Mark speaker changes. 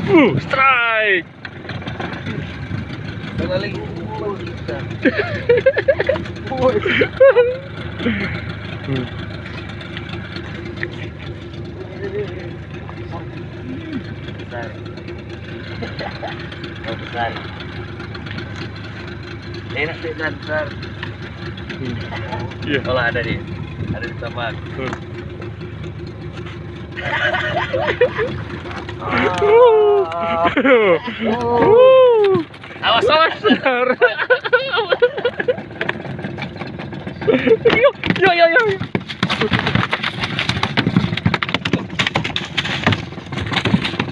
Speaker 1: Strike.
Speaker 2: Lagi. Besar. Oh, besar. Enak sih dan besar.
Speaker 1: Iya.
Speaker 2: Kalau ada nih, ada di tamak.
Speaker 1: Awas awas.